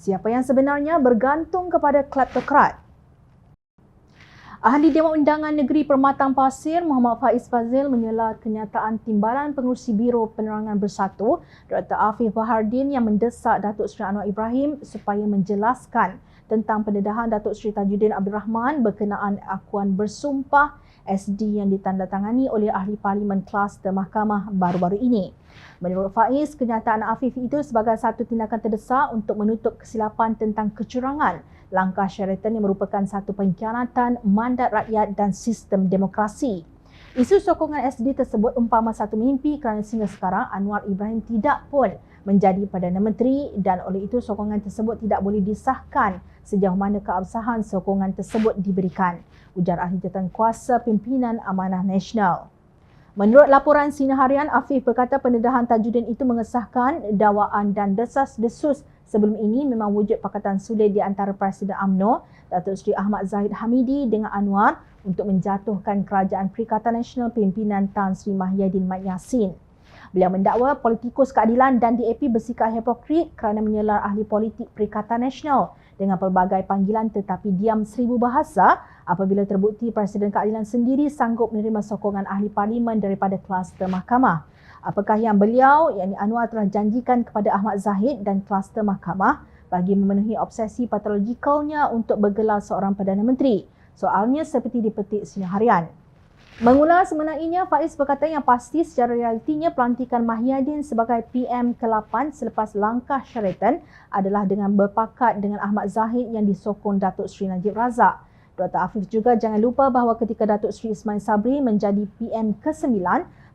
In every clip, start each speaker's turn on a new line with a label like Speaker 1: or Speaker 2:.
Speaker 1: Siapa yang sebenarnya bergantung kepada kleptokrat? Ahli Dewan Undangan Negeri Permatang Pasir, Muhammad Faiz Fazil menyela kenyataan Timbalan Pengerusi Biro Penerangan Bersatu, Dr. Afif Bahardin yang mendesak Datuk Seri Anwar Ibrahim supaya menjelaskan tentang pendedahan Datuk Seri Tajuddin Abdul Rahman berkenaan akuan bersumpah SD yang ditandatangani oleh Ahli Parlimen Kluster Mahkamah baru-baru ini. Menurut Faiz, kenyataan Afif itu sebagai satu tindakan terdesak untuk menutup kesilapan tentang kecurangan langkah Sheraton yang merupakan satu pengkhianatan mandat rakyat dan sistem demokrasi. Isu sokongan SD tersebut umpama satu mimpi kerana sehingga sekarang Anwar Ibrahim tidak pun menjadi Perdana Menteri dan oleh itu sokongan tersebut tidak boleh disahkan sejauh mana keabsahan sokongan tersebut diberikan, ujar Ahli Jawatankuasa Pimpinan Amanah Nasional. Menurut laporan Sinar Harian, Afif berkata pendedahan Tajuddin itu mengesahkan dakwaan dan desas-desus sebelum ini memang wujud pakatan sulit di antara Presiden UMNO, Datuk Seri Ahmad Zahid Hamidi dengan Anwar untuk menjatuhkan Kerajaan Perikatan Nasional pimpinan Tan Sri Mahyadin Mat Yassin. Beliau mendakwa politikus keadilan dan DAP bersikap hipokrit kerana menyelar ahli politik Perikatan Nasional dengan pelbagai panggilan tetapi diam seribu bahasa apabila terbukti Presiden Keadilan sendiri sanggup menerima sokongan ahli parlimen daripada kluster mahkamah. Apakah yang beliau, yakni Anwar, telah janjikan kepada Ahmad Zahid dan kluster mahkamah bagi memenuhi obsesi patologikalnya untuk bergelar seorang Perdana Menteri? Soalnya seperti dipetik Sinar Harian. Mengulas mengenainya, Faiz berkata yang pasti secara realitinya pelantikan Mahyadin sebagai PM ke-8 selepas langkah Sheraton adalah dengan berpakat dengan Ahmad Zahid yang disokong Datuk Seri Najib Razak. Dr. Afif juga jangan lupa bahawa ketika Datuk Seri Ismail Sabri menjadi PM ke-9,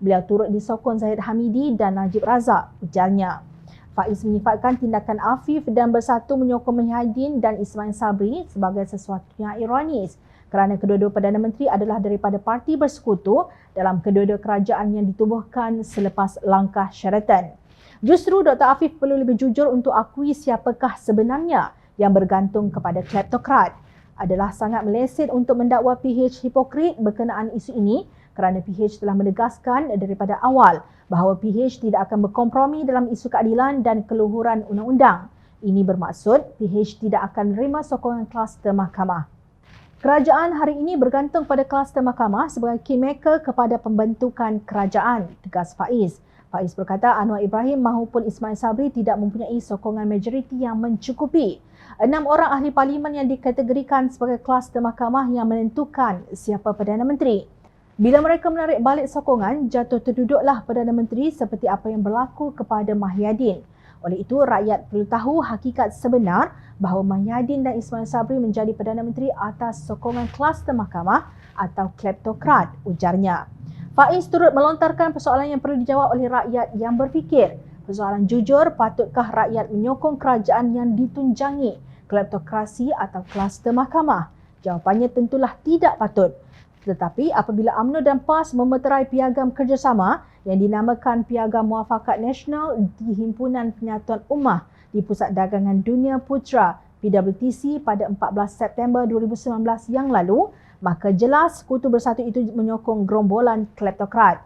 Speaker 1: beliau turut disokong Zahid Hamidi dan Najib Razak, ujarnya. Faiz menyifatkan tindakan Afif dan Bersatu menyokong Mahyadin dan Ismail Sabri sebagai sesuatu yang ironis kerana kedua-dua Perdana Menteri adalah daripada parti bersekutu dalam kedua-dua kerajaan yang ditubuhkan selepas langkah Sheraton. Justru Dr. Afif perlu lebih jujur untuk akui siapakah sebenarnya yang bergantung kepada kleptokrat. Adalah sangat meleset untuk mendakwa PH hipokrit berkenaan isu ini kerana PH telah menegaskan daripada awal bahawa PH tidak akan berkompromi dalam isu keadilan dan keluhuran undang-undang. Ini bermaksud PH tidak akan menerima sokongan kluster mahkamah. Kerajaan hari ini bergantung pada kluster mahkamah sebagai keymaker kepada pembentukan kerajaan, tegas Faiz. Faiz berkata Anwar Ibrahim mahupun Ismail Sabri tidak mempunyai sokongan majoriti yang mencukupi. 6 orang ahli parlimen yang dikategorikan sebagai kluster mahkamah yang menentukan siapa Perdana Menteri. Bila mereka menarik balik sokongan, jatuh terduduklah Perdana Menteri seperti apa yang berlaku kepada Mahyadin. Oleh itu, rakyat perlu tahu hakikat sebenar bahawa Mahyadin dan Ismail Sabri menjadi Perdana Menteri atas sokongan kluster mahkamah atau kleptokrat, ujarnya. Faiz turut melontarkan persoalan yang perlu dijawab oleh rakyat yang berfikir. Persoalan jujur, patutkah rakyat menyokong kerajaan yang ditunjangi kleptokrasi atau kluster mahkamah? Jawapannya tentulah tidak patut. Tetapi apabila UMNO dan PAS memeterai piagam kerjasama yang dinamakan Piagam Muafakat Nasional di Himpunan Penyatuan Ummah di Pusat Dagangan Dunia Putra PWTC pada 14 September 2019 yang lalu, maka jelas Sekutu Bersatu itu menyokong gerombolan kleptokrat.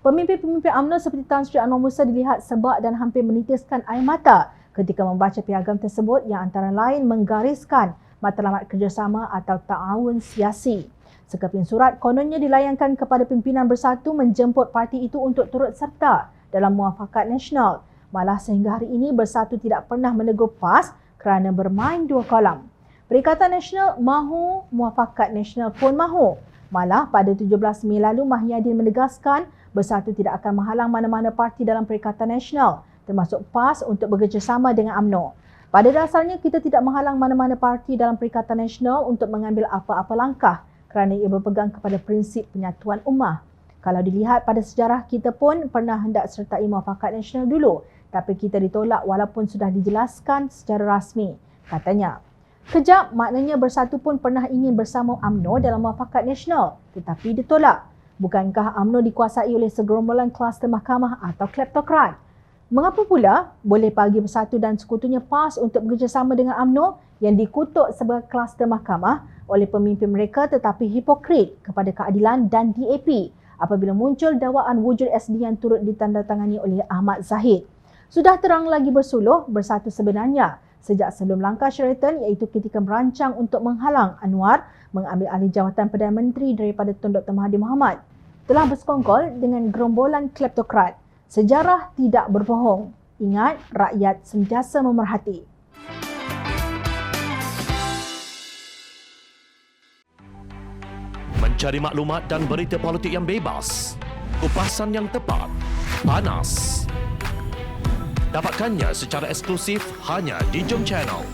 Speaker 1: Pemimpin-pemimpin UMNO seperti Tan Sri Anwar Musa dilihat sebab dan hampir menitiskan air mata ketika membaca piagam tersebut yang antara lain menggariskan matlamat kerjasama atau ta'awun siasi. Sekeping surat kononnya dilayangkan kepada pimpinan Bersatu menjemput parti itu untuk turut serta dalam Muafakat Nasional. Malah sehingga hari ini Bersatu tidak pernah menegur PAS kerana bermain dua kolam. Perikatan Nasional mahu, Muafakat Nasional pun mahu. Malah pada 17 Mei lalu Mahyadin menegaskan Bersatu tidak akan menghalang mana-mana parti dalam Perikatan Nasional termasuk PAS untuk bekerjasama dengan UMNO. Pada dasarnya kita tidak menghalang mana-mana parti dalam Perikatan Nasional untuk mengambil apa-apa langkah kerana ia berpegang kepada prinsip penyatuan ummah. Kalau dilihat pada sejarah, kita pun pernah hendak sertai Muafakat Nasional dulu, tapi kita ditolak walaupun sudah dijelaskan secara rasmi, katanya. Kejap, maknanya Bersatu pun pernah ingin bersama UMNO dalam Muafakat Nasional, tetapi ditolak. Bukankah UMNO dikuasai oleh segerombolan kluster mahkamah atau kleptokrat? Mengapa pula boleh bagi Bersatu dan sekutunya PAS untuk bekerjasama dengan UMNO yang dikutuk sebagai kluster mahkamah oleh pemimpin mereka tetapi hipokrit kepada keadilan dan DAP apabila muncul dakwaan wujud SD yang turut ditandatangani oleh Ahmad Zahid? Sudah terang lagi bersuluh Bersatu sebenarnya sejak sebelum langkah Sheraton iaitu ketika merancang untuk menghalang Anwar mengambil alih jawatan Perdana Menteri daripada Tun Dr. Mahathir Mohamad. Telah bersekongkol dengan gerombolan kleptokrat. Sejarah tidak berbohong. Ingat, rakyat sentiasa memerhati.
Speaker 2: Mencari maklumat dan berita politik yang bebas, kupasan yang tepat, panas. Dapatkannya secara eksklusif hanya di Jom Channel.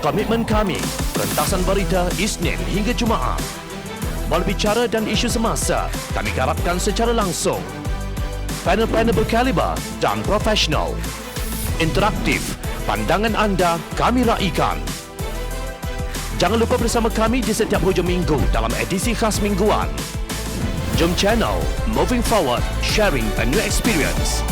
Speaker 2: Komitmen kami, rentasan berita Isnin hingga Jumaat. Berbicara dan isu semasa, kami garapkan secara langsung. Panel-panel berkaliber dan profesional. Interaktif, pandangan anda kami raikan. Jangan lupa bersama kami di setiap hujung minggu dalam edisi khas mingguan. Jom Channel, moving forward, sharing a new experience.